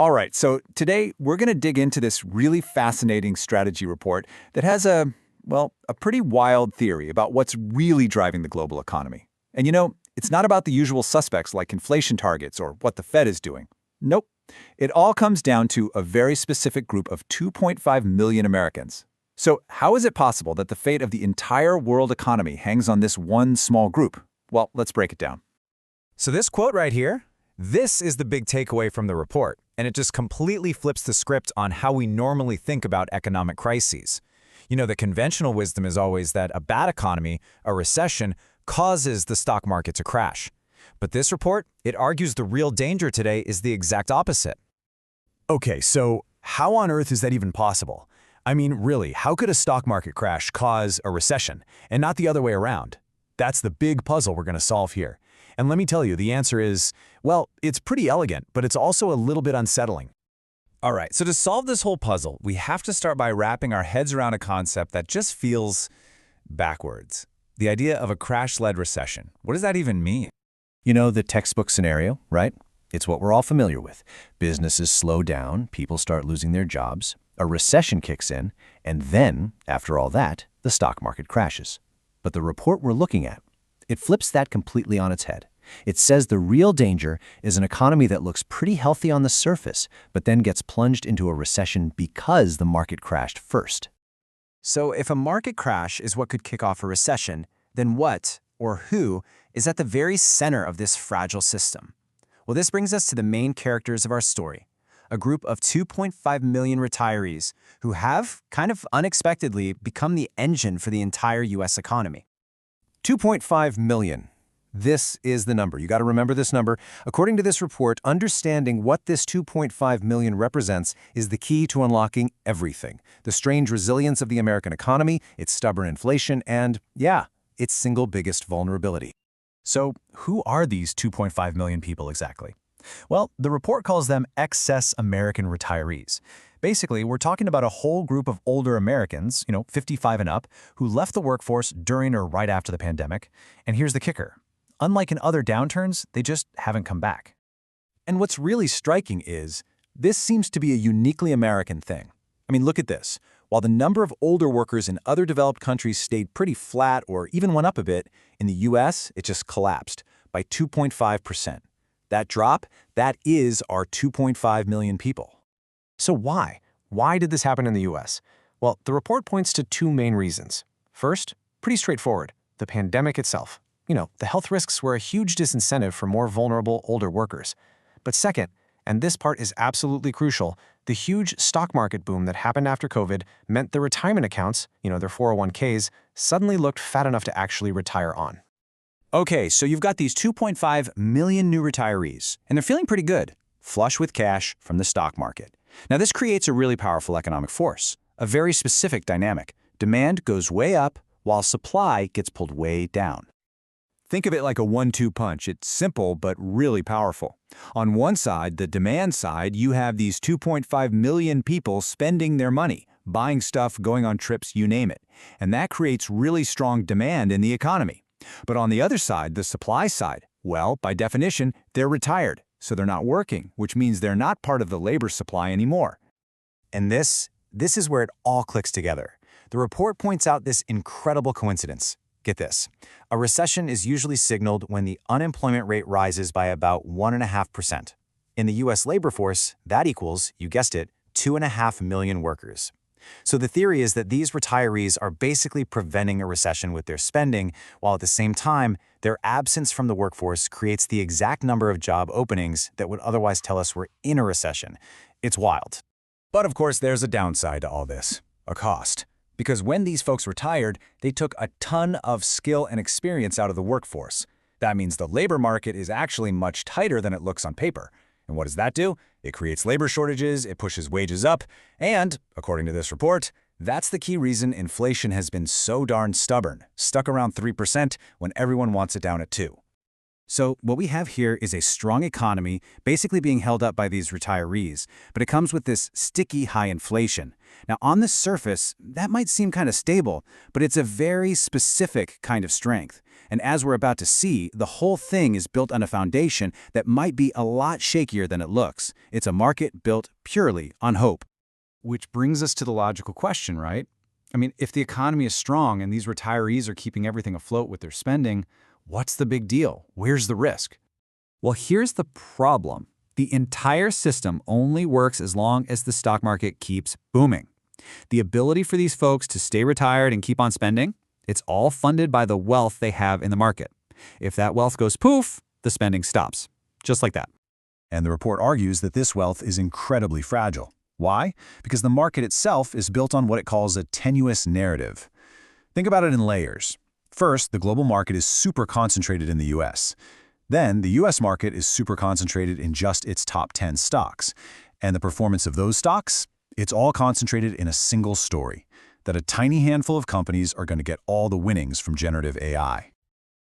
All right, so today we're going to dig into this really fascinating strategy report that has a pretty wild theory about what's really driving the global economy. And it's not about the usual suspects like inflation targets or what the Fed is doing. Nope. It all comes down to a very specific group of 2.5 million Americans. So, how is it possible that the fate of the entire world economy hangs on this one small group? Well, let's break it down. So this quote right here, this is the big takeaway from the report, and it just completely flips the script on how we normally think about economic crises. The conventional wisdom is always that a bad economy, a recession, causes the stock market to crash. But this report, it argues the real danger today is the exact opposite. Okay, so how on earth is that even possible? I mean, really, how could a stock market crash cause a recession, and not the other way around? That's the big puzzle we're going to solve here. And let me tell you, the answer is, well, it's pretty elegant, but it's also a little bit unsettling. All right, so to solve this whole puzzle, we have to start by wrapping our heads around a concept that just feels backwards. The idea of a crash-led recession. What does that even mean? You know, the textbook scenario, right? It's what we're all familiar with. Businesses slow down, people start losing their jobs, a recession kicks in, and then, after all that, the stock market crashes. But the report we're looking at, it flips that completely on its head. It says the real danger is an economy that looks pretty healthy on the surface, but then gets plunged into a recession because the market crashed first. So if a market crash is what could kick off a recession, then what, or who, is at the very center of this fragile system? Well, this brings us to the main characters of our story, a group of 2.5 million retirees who have, kind of unexpectedly, become the engine for the entire U.S. economy. 2.5 million. This is the number. You got to remember this number. According to this report, understanding what this 2.5 million represents is the key to unlocking everything. The strange resilience of the American economy, its stubborn inflation, and, yeah, its single biggest vulnerability. So who are these 2.5 million people exactly? Well, the report calls them excess American retirees. Basically, we're talking about a whole group of older Americans, 55 and up, who left the workforce during or right after the pandemic. And here's the kicker. Unlike in other downturns, they just haven't come back. And what's really striking is, this seems to be a uniquely American thing. I mean, look at this. While the number of older workers in other developed countries stayed pretty flat or even went up a bit, in the U.S., it just collapsed by 2.5%. That drop, that is our 2.5 million people. So why? Why did this happen in the U.S.? Well, the report points to two main reasons. First, pretty straightforward, the pandemic itself. The health risks were a huge disincentive for more vulnerable older workers. But second, and this part is absolutely crucial, the huge stock market boom that happened after COVID meant the retirement accounts, their 401ks, suddenly looked fat enough to actually retire on. Okay, so you've got these 2.5 million new retirees, and they're feeling pretty good, flush with cash from the stock market. Now, this creates a really powerful economic force, a very specific dynamic. Demand goes way up, while supply gets pulled way down. Think of it like a 1-2 punch. It's simple, but really powerful. On one side, the demand side, you have these 2.5 million people spending their money, buying stuff, going on trips, you name it. And that creates really strong demand in the economy. But on the other side, the supply side, well, by definition, they're retired, so they're not working, which means they're not part of the labor supply anymore. And this is where it all clicks together. The report points out this incredible coincidence. Get this. A recession is usually signaled when the unemployment rate rises by about 1.5%. In the U.S. labor force, that equals, you guessed it, 2.5 million workers. So the theory is that these retirees are basically preventing a recession with their spending, while at the same time, their absence from the workforce creates the exact number of job openings that would otherwise tell us we're in a recession. It's wild. But of course, there's a downside to all this, a cost. Because when these folks retired, they took a ton of skill and experience out of the workforce. That means the labor market is actually much tighter than it looks on paper. And what does that do? It creates labor shortages, it pushes wages up, and, according to this report, that's the key reason inflation has been so darn stubborn, stuck around 3% when everyone wants it down at 2%. So what we have here is a strong economy basically being held up by these retirees, but it comes with this sticky high inflation. Now, on the surface, that might seem kind of stable, but it's a very specific kind of strength. And as we're about to see, the whole thing is built on a foundation that might be a lot shakier than it looks. It's a market built purely on hope. Which brings us to the logical question, right? I mean, if the economy is strong and these retirees are keeping everything afloat with their spending, what's the big deal? Where's the risk? Well, here's the problem. The entire system only works as long as the stock market keeps booming. The ability for these folks to stay retired and keep on spending, it's all funded by the wealth they have in the market. If that wealth goes poof, the spending stops. Just like that. And the report argues that this wealth is incredibly fragile. Why? Because the market itself is built on what it calls a tenuous narrative. Think about it in layers. First, the global market is super concentrated in the US. Then, the US market is super concentrated in just its top 10 stocks. And the performance of those stocks? It's all concentrated in a single story, that a tiny handful of companies are going to get all the winnings from generative AI.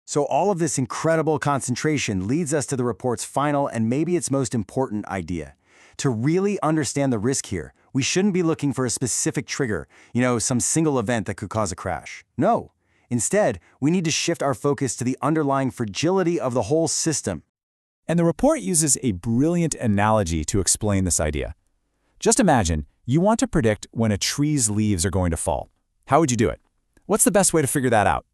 So all of this incredible concentration leads us to the report's final and maybe its most important idea. To really understand the risk here, we shouldn't be looking for a specific trigger, some single event that could cause a crash. No. Instead, we need to shift our focus to the underlying fragility of the whole system. And the report uses a brilliant analogy to explain this idea. Just imagine you want to predict when a tree's leaves are going to fall. How would you do it? What's the best way to figure that out?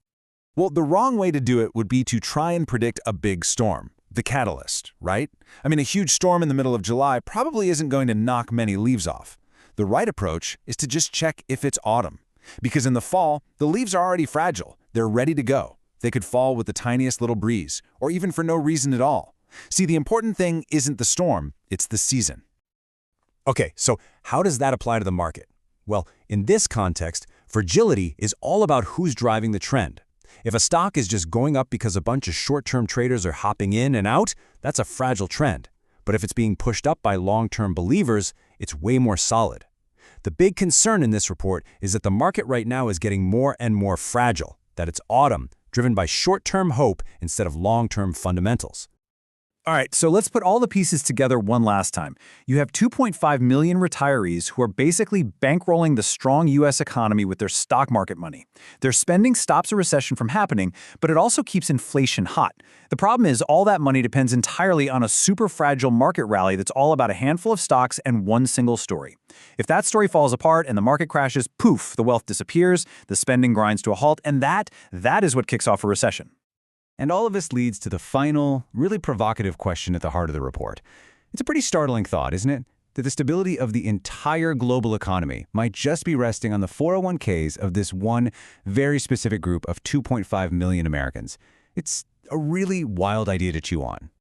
Well, the wrong way to do it would be to try and predict a big storm, the catalyst, right? I mean, a huge storm in the middle of July probably isn't going to knock many leaves off. The right approach is to just check if it's autumn. Because in the fall, the leaves are already fragile. They're ready to go. They could fall with the tiniest little breeze, or even for no reason at all. See, the important thing isn't the storm, it's the season. Okay, so how does that apply to the market? Well, in this context, fragility is all about who's driving the trend. If a stock is just going up because a bunch of short-term traders are hopping in and out, that's a fragile trend. But if it's being pushed up by long-term believers, it's way more solid. The big concern in this report is that the market right now is getting more and more fragile, that it's autumn, driven by short-term hope instead of long-term fundamentals. All right, so let's put all the pieces together one last time. You have 2.5 million retirees who are basically bankrolling the strong U.S. economy with their stock market money. Their spending stops a recession from happening, but it also keeps inflation hot. The problem is all that money depends entirely on a super fragile market rally that's all about a handful of stocks and one single story. If that story falls apart and the market crashes, poof, the wealth disappears, the spending grinds to a halt, and that is what kicks off a recession. And all of this leads to the final, really provocative question at the heart of the report. It's a pretty startling thought, isn't it? That the stability of the entire global economy might just be resting on the 401ks of this one very specific group of 2.5 million Americans. It's a really wild idea to chew on.